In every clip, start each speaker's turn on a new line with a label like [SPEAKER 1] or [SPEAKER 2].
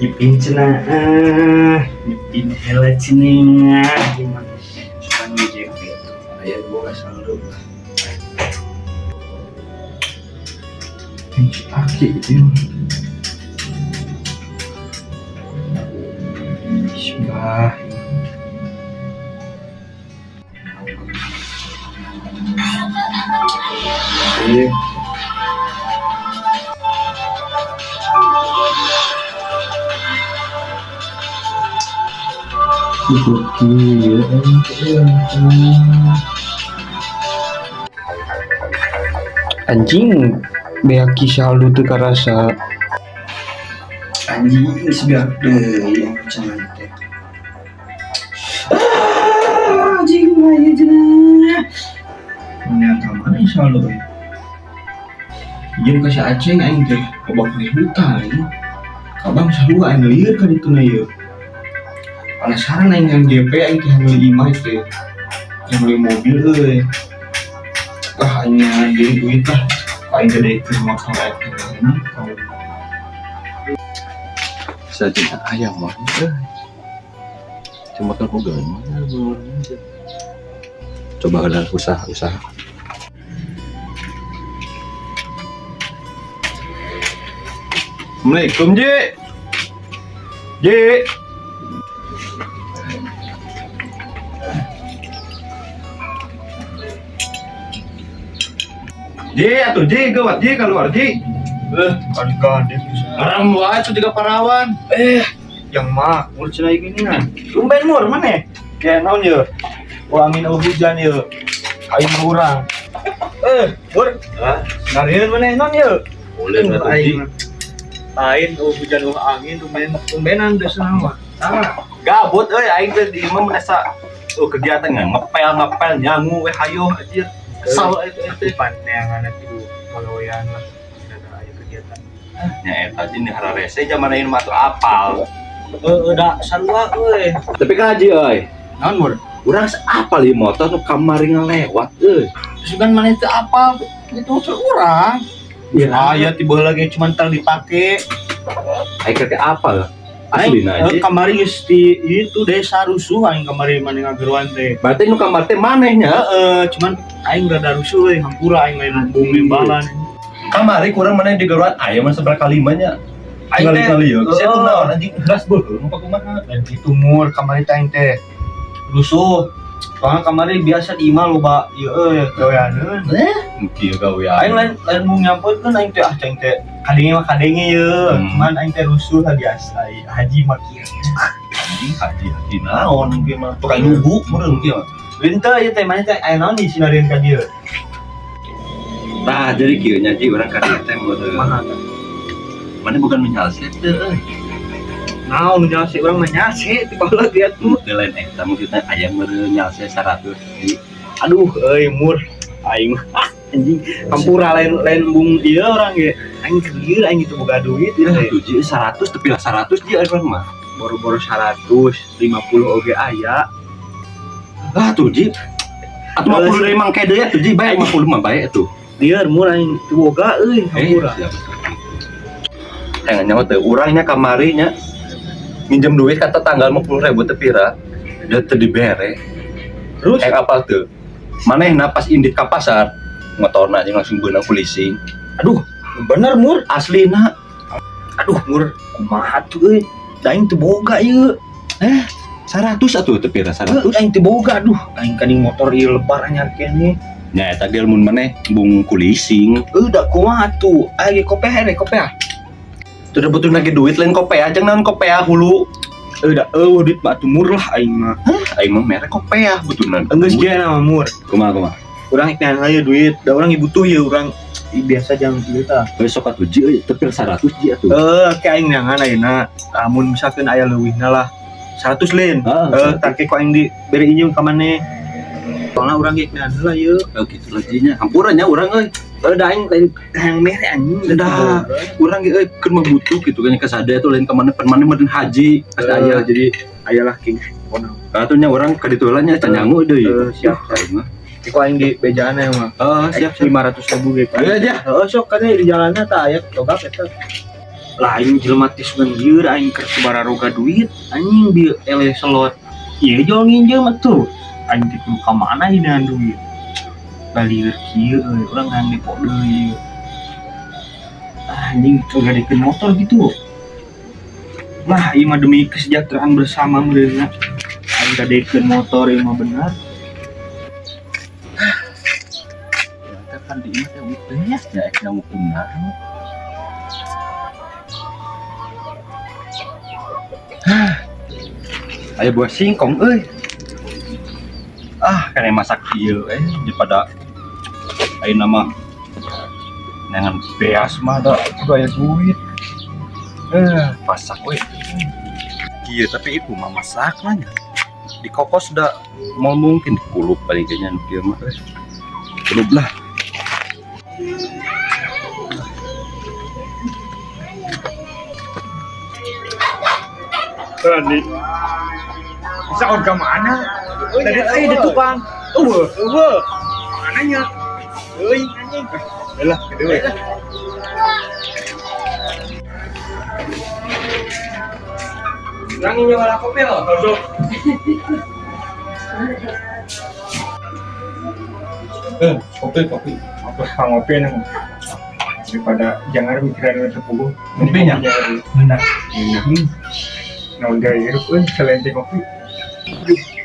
[SPEAKER 1] Nyepin cenah, nyepin hela cenah. Gimana? Suka ngejek itu. Ayah gua nggak selalu. Aki itu. Bismillah. Iya. Anjing beaki saldo teu karasa anjing sebeak deui yang cenah teh anjing mah ieu cenah nyata mana saldo we jeung ka si Aceng aing teh kobak di hutan kabang sarua aing lieur ka ditu na ieu penasaran aing ngan GP aing teh meuli imah teh meuli mobil euy hanya jadi duit lah paling gede ke masalah ini
[SPEAKER 2] saja ayam mah cuma kan udah coba ada usaha Assalamualaikum Ji atuh Ji gawat Ji keluar Ji.
[SPEAKER 1] Kadang-kadang
[SPEAKER 2] Orang wae itu juga parawan.
[SPEAKER 1] yang makmur cenah gini kan. Tumben mur mana? Ya naon ye? Angin hujan ye. Aing urang. Mur. Ngarieun mana naon ye?
[SPEAKER 2] Boleh atuh Ji.
[SPEAKER 1] Lain hujan angin tumbenan teh cenah mah.
[SPEAKER 2] Gabut euy aing teh di imah merasa kegiatan ngepel nyangu we hayo anjir. Kesal itu
[SPEAKER 1] pandangan itu pagawean lah. Ada aya kegiatan.
[SPEAKER 2] Nya eta di hararese zaman ieu mah tuh apal.
[SPEAKER 1] Da sarua euy.
[SPEAKER 2] Tapi kan Haji euy,
[SPEAKER 1] Naon mur?
[SPEAKER 2] urang apal ieu motor nu kamari ngalewat euy.
[SPEAKER 1] Terus kan mana itu apal itu motor urang. Ya tiba lagi cuma tang dipake.
[SPEAKER 2] Aing keke apal. Aslina Haji.
[SPEAKER 1] Kamari geus di itu desa rusuh aing kamari mana ngageruan teh.
[SPEAKER 2] Berarti nu kamar teh manehnya?
[SPEAKER 1] Cuman aing rada rusuh euy hampura aing lain bumi balan.
[SPEAKER 2] Kamari kurang mana di garuan aya mah sabaraha kalimanya.
[SPEAKER 1] Aing teh
[SPEAKER 2] Kali ya. Saya tuh naon anjing gelas beuh nu kumaha.
[SPEAKER 1] dan itu mur kamari teh aing teh rusuh. Soalnya kamari biasa di imah loba ieu euy gaweaneun.
[SPEAKER 2] Kieu gawean.
[SPEAKER 1] Aing lain mau nyampeutkeun aing teh ceng teh kadenge mah kadenge ye. Cuman aing teh rusuh biasa haji mah kieu.
[SPEAKER 2] Anjing haji naon ge mah tukang nubu meureun kieu.
[SPEAKER 1] Linteu ieu teh mana teh aya naon di sinarieun ka dieu.
[SPEAKER 2] Tah jadi kieu nya Ji urang ka dieu teh
[SPEAKER 1] Mana teh?
[SPEAKER 2] mana bukan menyalset teh euy.
[SPEAKER 1] Naon nyalse urang mah nyalse ti baheula dia tuh.
[SPEAKER 2] Teu lain eta mah kita aya meureun nyalset 100 Ji.
[SPEAKER 1] Aduh euy mur aing anjing kampura lain bung ieu urang ge. Aing keur aing itu boga duit ieu teh.
[SPEAKER 2] 1 Ji 100 tapi lah 100 Ji urang mah.
[SPEAKER 1] Boro-boro 150 oge aya.
[SPEAKER 2] Lah tuh Ji. Atuh 50 deui mangke deui atuh Ji bae 50 mah bae atuh.
[SPEAKER 1] Lieur mur aing teu boga euy kampura.
[SPEAKER 2] Tengah nyawa teh urangnya kamarinya minjem duit kata tanggal 50.000 teh pira udah teu dibere.
[SPEAKER 1] Terus
[SPEAKER 2] Apal teu manehna pas indit ka pasar motorna jeung langsung beunang ku leasing.
[SPEAKER 1] aduh bener mur
[SPEAKER 2] Aslina
[SPEAKER 1] aduh mur kumaha tuh euy aing teu boga ieu
[SPEAKER 2] 100 atuh teu pira 100.
[SPEAKER 1] aing teu boga aduh aing kaning motor ieu lebar anyar keneh
[SPEAKER 2] Nya eta ge mun maneh bung ku leasing
[SPEAKER 1] da kumaha tuh aya kopea
[SPEAKER 2] teu da butuh lagi duit lain kopea jeung naon kopea hulu.
[SPEAKER 1] da duit mah atuh mur lah aing mah
[SPEAKER 2] Aing mah mere kopea butuhna.
[SPEAKER 1] geus ge na mur
[SPEAKER 2] Kumaha
[SPEAKER 1] urang ikna aya duit da urang butuh ieu urang biasa jang kieu tah
[SPEAKER 2] besok atuh Ji euy teu pira 100 Ji atuh.
[SPEAKER 1] ke aing nangan ayeuna lamun misalkeun aya leuwihna lah 100 lin take ku aing diberi injing ka maneh soalna urang ge ikna heula ieu
[SPEAKER 2] Gitu lah Ji nya hampura nya urang euy.
[SPEAKER 1] da aing lain hayang mere anjing
[SPEAKER 2] Dah, urang ge euy keur mah butuh gitu kan kasada tuh lain ka maneh meureun haji pas aya.
[SPEAKER 1] jadi ayalah king ponang
[SPEAKER 2] Atuh nya urang ka ditu heula nya can nyangu deui.
[SPEAKER 1] siap
[SPEAKER 2] mah.
[SPEAKER 1] ku aing di bejaana mah
[SPEAKER 2] Siap
[SPEAKER 1] 500.000 ge
[SPEAKER 2] Ayo aja.
[SPEAKER 1] sok kan di jalanna tah aya togap eta Lain jelema tis banjir aing keur sabararoga duit anjing bieu ele selot. Ieu jual nginjem atuh. Aing teh kudu ka mana ini duit. Balieur kieu euy urang nang depo deui. Anjing ngadekeun motor gitu. Lah ieu mah demi kesejahteraan bersama meureunna. Aing gadekeun motor ieu mah benar.
[SPEAKER 2] Ternyata kan di imah teh UTS ya ek yang benar. Ayo buah singkong euy. Kena masak ieu daripada ayeuna mah nangan beas mah da kudu aya duit. Pasak we. Kieu tapi ibu mah masak nanya. Di kokos da mau mungkin kulup paling kayaknya kieu mah euy. Kulup lah.
[SPEAKER 3] Tadi bisa orga mana? Tadi di tukang. Mananya? Euy anjing. Yalah, kedua.
[SPEAKER 1] Urang nyoba kopi lo.
[SPEAKER 3] Masuk. Kopi. Apa ngopi nang? Daripada jangan mikirin sepuluh.
[SPEAKER 2] Kopinya?
[SPEAKER 3] Benar. Nah udah ya, selain kopi.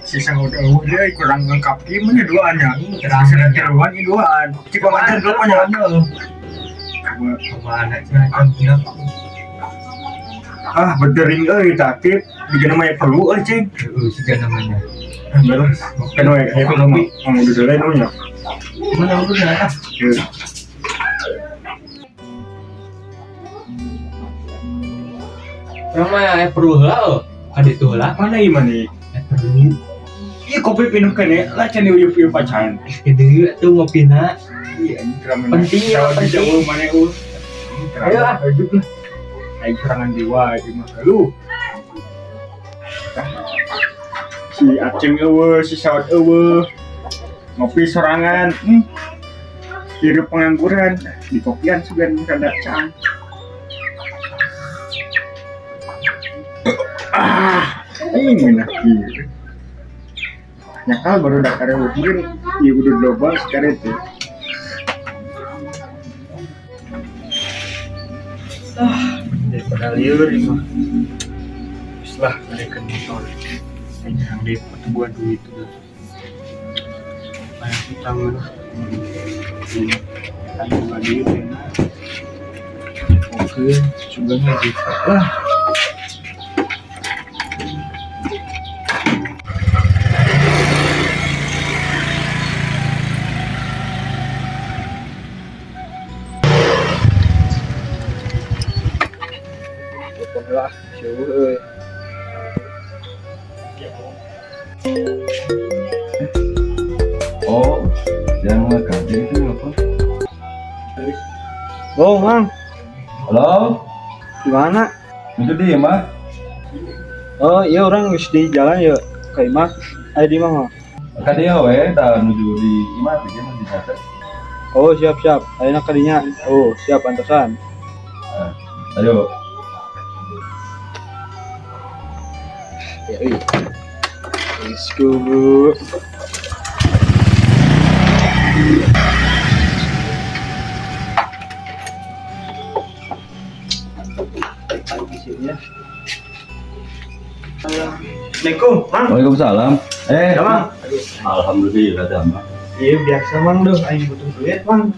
[SPEAKER 3] Sisa udah kurang lengkap gimana duanya? Sisa keruan ini duaan. Cuma macam dulu panjangnya. Kemana sih berdering tapi juga namanya perlu cing. Sih namanya. Beres. Kan wae kopi. Udah selain nya.
[SPEAKER 1] Mana udah? Ramai perlu lah, ada tuh lah.
[SPEAKER 3] Mana ieu mah nih?
[SPEAKER 1] Perlu.
[SPEAKER 3] Iya kopi pindah kene, lah can ieu pacaran.
[SPEAKER 1] Kedua tuh ngopina.
[SPEAKER 3] Iya,
[SPEAKER 1] Penting ya, penting.
[SPEAKER 3] Jauh mana
[SPEAKER 1] Ayo lah.
[SPEAKER 3] Hidup lah. Aing serangan jiwa di mah lu. Si Aceng eueuh, si Sawat eueuh. Ngopi sorangan. Hidup pengangguran di kopian sugan kada cang. Ini mana kieu. Nyakal baru dak kareueut mungkin ieu udah global sekarang itu.
[SPEAKER 1] Daripada liur ini mah. Setelah mereka motor. Yang di buat duit itu. Banyak utang lah. Kan bukan duit ya. Oke, juga gitu lah. Lah, syukur.
[SPEAKER 2] Oh, yang ngekaji itu apa?
[SPEAKER 3] Oh, Mang,
[SPEAKER 2] Halo?
[SPEAKER 3] gimana?
[SPEAKER 2] Itu dia, Mah?
[SPEAKER 3] Oh, iya orang geus di jalan ya ke Imah. Ayo di mana?
[SPEAKER 2] Ka dia we da nuju di imah teh mah di sana.
[SPEAKER 3] Oh, siap. Ayeuna ka dinya. Oh, siap antosan.
[SPEAKER 2] Ayo.
[SPEAKER 3] Ya, let's go, bro. Assalamualaikum, Mang.
[SPEAKER 2] Waalaikumsalam.
[SPEAKER 3] Ya, Mang.
[SPEAKER 2] Alhamdulillah dah, Mah.
[SPEAKER 3] Iya, biasa, Mang. Duh, aing butuh duit, Mang.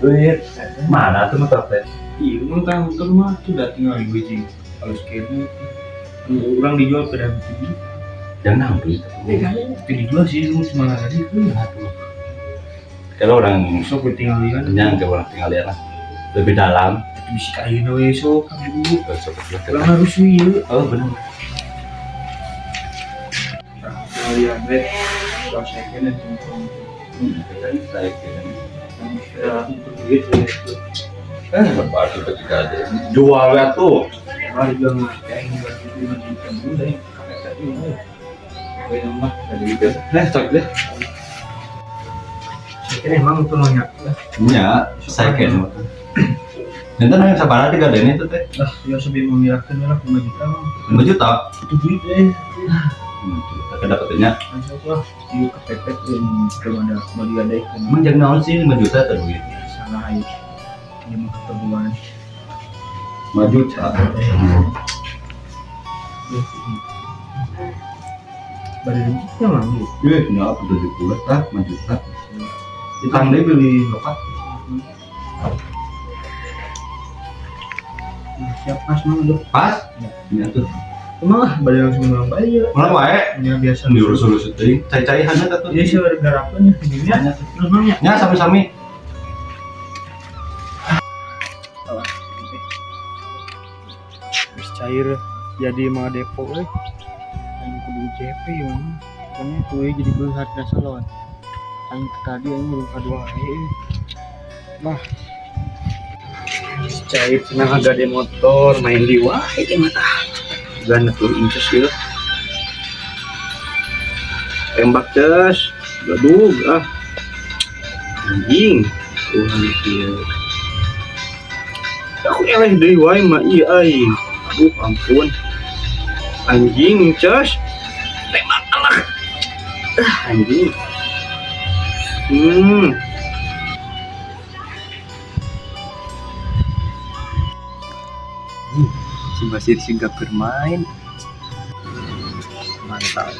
[SPEAKER 2] Duit. Mana tuh motor teh?
[SPEAKER 1] Iya, mau tahu motor mah sudah tinggal di biji. Kalau sekian orang dijual ke dalam TV.
[SPEAKER 2] Jangan duit.
[SPEAKER 1] Tapi dijual sih lu cuma tadi itu ya tuh.
[SPEAKER 2] Kalau orang
[SPEAKER 1] Sok tinggal lihat.
[SPEAKER 2] kenyang ke orang tinggal lihat lah. Lebih dalam.
[SPEAKER 1] Bisa kain we sok kamu dulu.
[SPEAKER 2] Seperti
[SPEAKER 1] Orang harus wieu.
[SPEAKER 2] Oh, benar.
[SPEAKER 1] Tinggal lihat deh. Kalau saya kena
[SPEAKER 2] Tadi saya kira.
[SPEAKER 1] sudah duit itu.
[SPEAKER 2] Berpadu ketika ada jual ya tuh.
[SPEAKER 1] Mari bilang kayak ini buat itu nanti kamu deh. Kakak tadi mau. Gue nambah
[SPEAKER 2] Ada gitu. Cok deh.
[SPEAKER 1] Ini emang tuh nanya.
[SPEAKER 2] Ya, saya kira. Nanti yang sabar tiga dene itu teh.
[SPEAKER 1] Lah, ya sebelum memilahkan lah 5 juta.
[SPEAKER 2] 5 juta.
[SPEAKER 1] Itu duit deh.
[SPEAKER 2] Kita dapatnya.
[SPEAKER 1] Masuk lah, di kepepet belum ada mau digadaikan.
[SPEAKER 2] Emang jangan naon sih 5 juta tuh duit.
[SPEAKER 1] Salah aja. Ini mah ketemuan.
[SPEAKER 2] 5 juta.
[SPEAKER 1] Bari rezeki mah gitu.
[SPEAKER 2] Iya, kenapa 70 lah 5 juta. Ditang deh beli lokat.
[SPEAKER 1] Siap pas mah udah.
[SPEAKER 2] Pas? Ini tuh.
[SPEAKER 1] Emang lah, bari langsung bilang bayar.
[SPEAKER 2] Mana wae?
[SPEAKER 1] Ya biasa
[SPEAKER 2] Diurus-urus teuing. Cai-caihanna tuh.
[SPEAKER 1] Jadi sih ada garapannya dunia. Terus bang ya.
[SPEAKER 2] Nya sami-sami.
[SPEAKER 1] Terus cair jadi mah depo euy. Aing kudu JP ya. Karena tuh jadi berat rasa lawan. Aing tadi aing belum kadua wae. Bah. Cair senang agak di motor main di wae gimana? Gana tuh incus gitu. Tembak cas, gaduh anjing, Tuhan dia. Aku eleh dari wae mah iya aing. Aduh ampun, anjing cas, tembak anak, anjing. Si Basir singgah bermain. Mantap.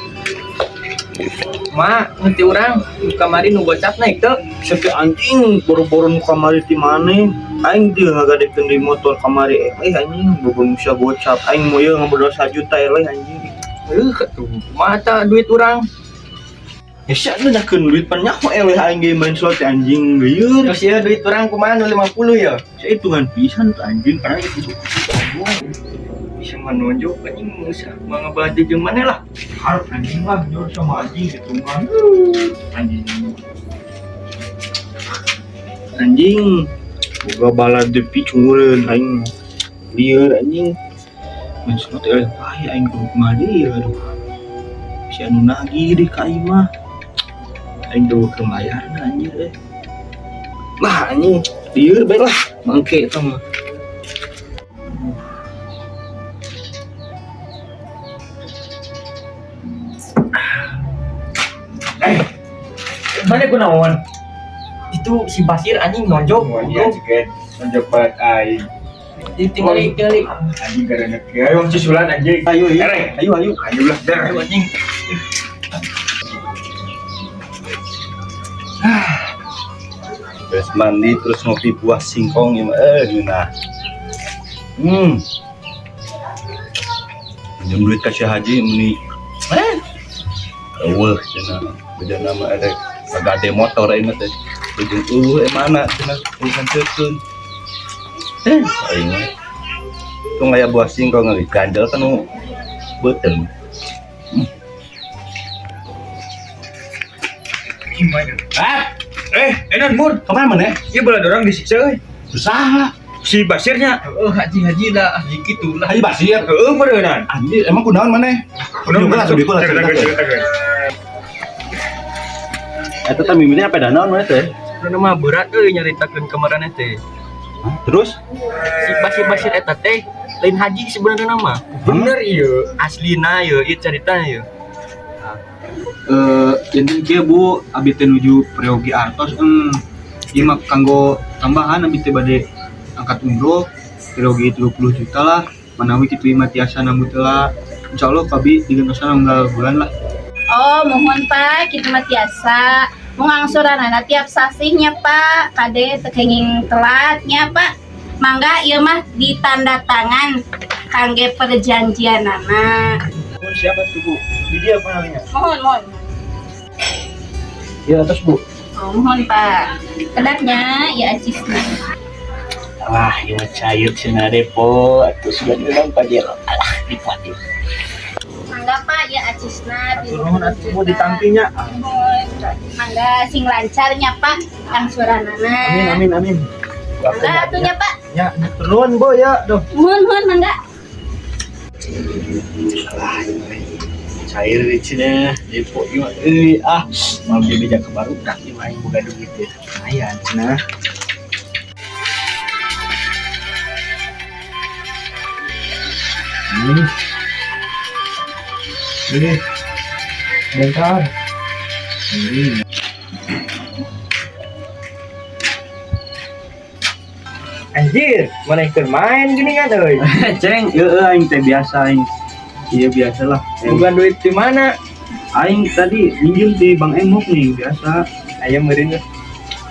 [SPEAKER 4] Ma, nanti orang kamari nu gocap naik tuh.
[SPEAKER 1] Sepi anjing boro-boro nu kamari ti maneh. Aing dia ngagadekeun di motor kamari anjing bobon bisa gocap. Aing moye ngabodol 1 juta anjing.
[SPEAKER 4] Tuh, mata duit orang.
[SPEAKER 1] Ya sia nu dakeun duit pan nyaho aing ge main slot anjing lieur.
[SPEAKER 4] Terus ya duit orang kumaha nu 50 ya.
[SPEAKER 1] Saya hitungan pisan tuh anjing karena itu.
[SPEAKER 4] Bisa menunjuk anjing usah mangabade jeung maneh lah.
[SPEAKER 1] Harap anjing lah jor sama anjing hitungan. Anjing. Anjing. Boga bala depi cungureun aing. Lieur anjing. Main slot aing kudu kumaha deui aduh. Si anu nagih di ka ieu mah. Aing do keur bayarna anjir Lah anjing, lieur bae lah, mangke eta mah.
[SPEAKER 4] Mana kunaon? Itu si Basir anjing nonjok.
[SPEAKER 3] Iya ciket nonjok banget aing.
[SPEAKER 4] Ditinggali.
[SPEAKER 3] Anjing karena kieu wong cisulan anjing.
[SPEAKER 1] Ayo
[SPEAKER 3] Ayo lah dah.
[SPEAKER 4] Ayo anjing.
[SPEAKER 2] Terus mandi terus ngopi buah singkong ya nah. Pinjam duit kasih haji meni. Eueuh cenah. Beda nama ada agade motor aing teh. Ujung mana cenah urusan teukeun. Aing tong aya buah singkong ngali gandel kan nu beuteung.
[SPEAKER 3] Ah, enak mur.
[SPEAKER 2] Kemana maneh?
[SPEAKER 3] Ieu bala dorang disiksa euy.
[SPEAKER 2] Usaha.
[SPEAKER 3] Si Basirnya.
[SPEAKER 4] Haji lah gitu lah.
[SPEAKER 2] Haji Basir.
[SPEAKER 3] Heeh meureunnan.
[SPEAKER 2] Anjir, emang kunaon maneh?
[SPEAKER 3] Kunaon
[SPEAKER 2] Lah sudah kula cerita. Eta teh mimine apa danaon maneh teh?
[SPEAKER 4] Karena mah berat nyaritakeun kemarin teh.
[SPEAKER 2] Terus
[SPEAKER 4] Si Basir eta teh lain haji sebenarnya nama.
[SPEAKER 3] Bener ieu.
[SPEAKER 4] Aslina ieu ceritanya ieu.
[SPEAKER 1] Jadi kia bu, abi teh nuju Priyogi Artos, ieu mah kanggo tambahan abi teh bade angkat umroh, Priyogi 30 juta lah, manawi kitu imah tiasa nambut lah, insyaallah kabi digentosan unggal bulan lah.
[SPEAKER 5] Oh, mohon Pak, kita mah tiasa. Mau ngangsuranana tiap sasihnya Pak, kade tekenging telatnya Pak. Mangga ieu mah ditanda tangan kangge perjanjianana.
[SPEAKER 1] Siapa tuh bu? Di dia apa namanya?
[SPEAKER 5] Mohon.
[SPEAKER 1] Ya atas bu.
[SPEAKER 5] Oh, mohon Pak. Kedapnya ya acisna.
[SPEAKER 1] Wah, ini cair cenah depo, atuh sudah diulang pajero. Alah, dikuatin.
[SPEAKER 5] Mangga Pak ya acisna.
[SPEAKER 1] Nuhun atuh bu ditampinya.
[SPEAKER 5] Mohon. Mangga sing lancarnya Pak ngangsuranana.
[SPEAKER 1] Amin.
[SPEAKER 5] Mangga atunya Pak.
[SPEAKER 1] Ya, nuhun bu ya, doh.
[SPEAKER 5] Mohon mangga.
[SPEAKER 1] Cair di cenah depo ieu mau dia beja ke barudak ieu aing boga duit teh. Lumayan cenah.
[SPEAKER 3] Ini. Bentar.
[SPEAKER 4] Anjir, mana yang main gini kan euy.
[SPEAKER 1] Ceng, aing teh biasa aing. Iya biasalah.
[SPEAKER 4] Bukan duit di mana?
[SPEAKER 1] Aing tadi minjem di Bang Emok nih, biasa.
[SPEAKER 4] Aya meureun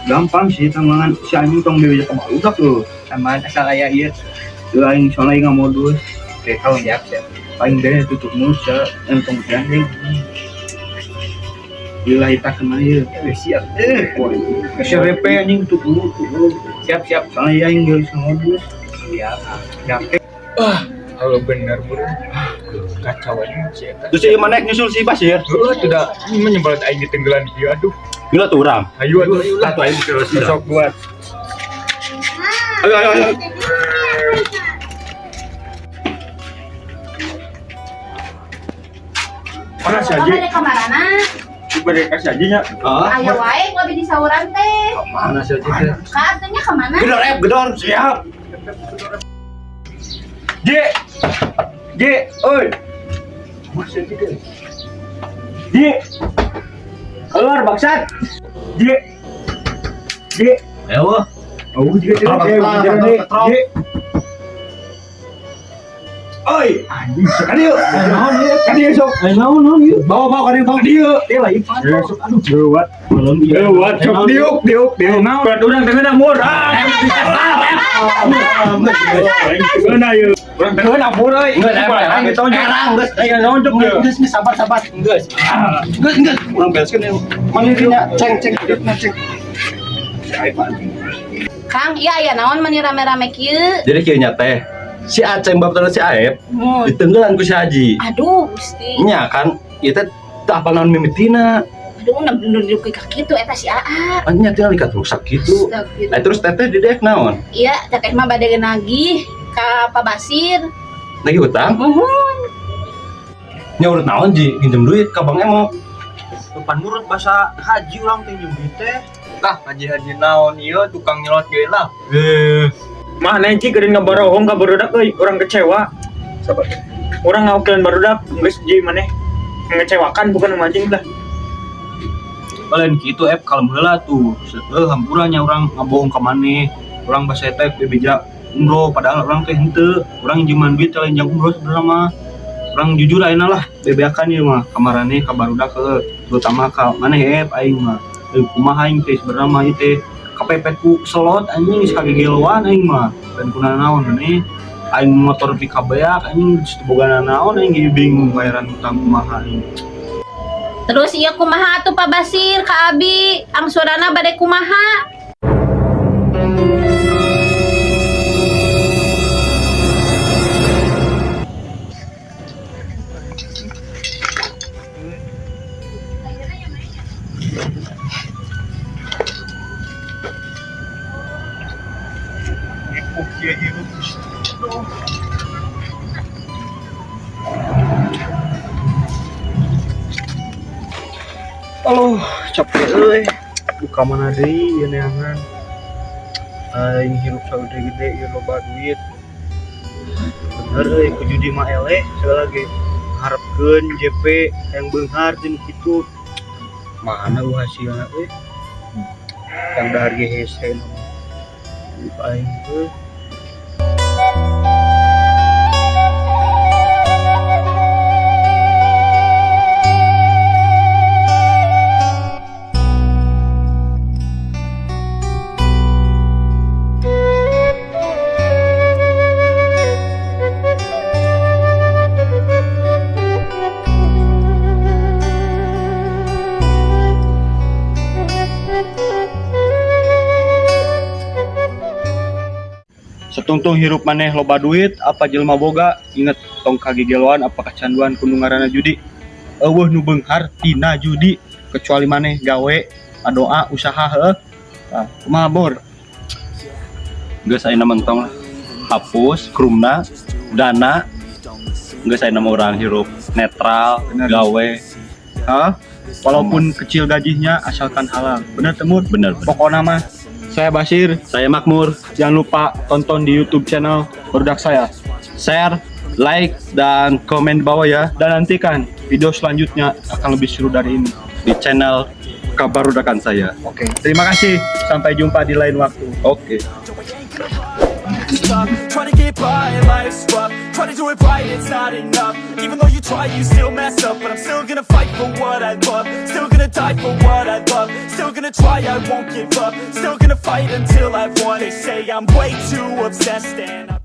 [SPEAKER 1] Gampang sih tambangan si anjing tong dewe sama udak loh.
[SPEAKER 4] aman asal aya ieu.
[SPEAKER 1] Tuh aing soalnya aing nggak modus.
[SPEAKER 4] Oke, kau siap.
[SPEAKER 1] Paling deh tutup musa, entong anjing. Gila kita kena ya.
[SPEAKER 4] Siap.
[SPEAKER 1] SRP anjing tutup dulu.
[SPEAKER 4] Siap.
[SPEAKER 1] Soalnya aing gak bisa modus.
[SPEAKER 4] Siap.
[SPEAKER 3] Kalau bener bro. Kacau aja sih.
[SPEAKER 2] Terus si mana nyusul si Basir?
[SPEAKER 3] Tidak menyebelat aing di tenggelan dia. Aduh.
[SPEAKER 2] Gila tuh orang.
[SPEAKER 3] Ayo atuh.
[SPEAKER 2] Satu aing terus.
[SPEAKER 3] Sok buat.
[SPEAKER 2] Ayo.
[SPEAKER 3] Mana sih
[SPEAKER 5] Apa
[SPEAKER 3] aja?
[SPEAKER 5] ada kamarana?
[SPEAKER 3] Beri kasih aja nya.
[SPEAKER 2] Ah,
[SPEAKER 5] Aya wae ku abdi di sauran teh.
[SPEAKER 2] mana sih aja?
[SPEAKER 5] Ka atunya ka mana?
[SPEAKER 2] Gedor, siap.
[SPEAKER 3] J, oi. J. Keluar bangsat. J.
[SPEAKER 2] Ayo.
[SPEAKER 3] Oh, J. J. Oi, anjing sekali yuk. Kan dia sok.
[SPEAKER 1] Naon yuk.
[SPEAKER 3] Bawa kan dia. Dia lagi. Sok aduh gawat. Gawat sok diuk. Naon? Berat urang teh na mur. Beuna yeuh. Urang teh na mur euy. Aing tonjok. Aing tonjok geus sabar. Geus.
[SPEAKER 2] Urang bereskeun ya.
[SPEAKER 3] Mana dinya? Ceng.
[SPEAKER 5] Kang, iya aya naon meni rame-rame kieu?
[SPEAKER 2] Jadi kieu nya teh si Aceng bab terus si Aep
[SPEAKER 5] Hmm.
[SPEAKER 2] ditenggelan ku si Haji.
[SPEAKER 5] Aduh, Gusti.
[SPEAKER 2] Nya kan ieu teh teu apal naon mimitina.
[SPEAKER 5] Aduh, nunduk ke kaki tuh eta si Aa.
[SPEAKER 2] Nya tinggal ikat rusak gitu. Nah terus teteh didek naon?
[SPEAKER 5] Iya, teteh mah bade nagih ka Pak Basir.
[SPEAKER 2] Lagi utang? Nya urut naon Ji, pinjem duit ka Bang Emok.
[SPEAKER 1] Depan nurut bahasa haji ulang teh nyumbit teh.
[SPEAKER 4] Tah haji naon ieu tukang nyelot ge lah.
[SPEAKER 3] Mana Ci keurin ngabarohong ka barudak euy, urang kecewa.
[SPEAKER 2] Sabar.
[SPEAKER 3] Urang ngaokeun barudak geus Ji maneh mengecewakan bukan mancing lah.
[SPEAKER 1] Kalian gitu kalem heula tuh. Hampurannya orang ngabohong ka maneh. Urang basa teh bebeja umroh padahal orang teh henteu. Urang jeung duit lain jeung umroh sebenarnya mah. Urang jujur ayeuna lah bebeakan ieu mah kamarane ka barudak terutama ka maneh aing mah. Kumaha aing teh sebenarnya mah ieu teh kapepet ku selot anjing geus kagegeloan aing mah. Dan kuna naon maneh aing motor pika beak anjing geus boga naon aing ge bingung bayaran utang kumaha aing.
[SPEAKER 5] Terus iya kumaha atuh Pak Basir ka Abi? Angsurana bade kumaha?
[SPEAKER 1] Aduh, capek euy. Buka mana deui ieu neangan. Aing hirup saude gede ieu loba duit. Bener euy ku judi mah eleh segala ge harapkeun JP yang beunghar jeung kitu. Mana hasilna euy? Yang dahar ge hese. Aing euy. Setungtung hirup maneh loba duit apa jelema boga inget tong kagegeloan apa kecanduan kudu ngaranna judi eueuh nu beunghar tina judi kecuali maneh gawe doa usaha heuh tah kumaha bor
[SPEAKER 2] Geus ayeuna mentong lah. Hapus krumna dana geus ayeuna mah urang hirup netral gawe.
[SPEAKER 1] Hah? Walaupun kecil gajinya asalkan halal. Bener temut?
[SPEAKER 2] Bener.
[SPEAKER 1] Pokoknya mah saya Basir,
[SPEAKER 2] Saya Makmur.
[SPEAKER 1] jangan lupa tonton di YouTube channel Barudak saya.
[SPEAKER 2] Share, like dan komen bawah ya. Dan nantikan video selanjutnya akan lebih seru dari ini di channel Kabarudakan saya.
[SPEAKER 3] Oke.
[SPEAKER 2] Terima kasih. Sampai jumpa di lain waktu. Oke.
[SPEAKER 6] Trying to get by, life's rough. Try to do it right, it's not enough. Even though you try, you still mess up. But I'm still gonna fight for what I love. Still gonna die for what I love. Still gonna try, I won't give up. Still gonna fight until I've won. They say I'm way too obsessed and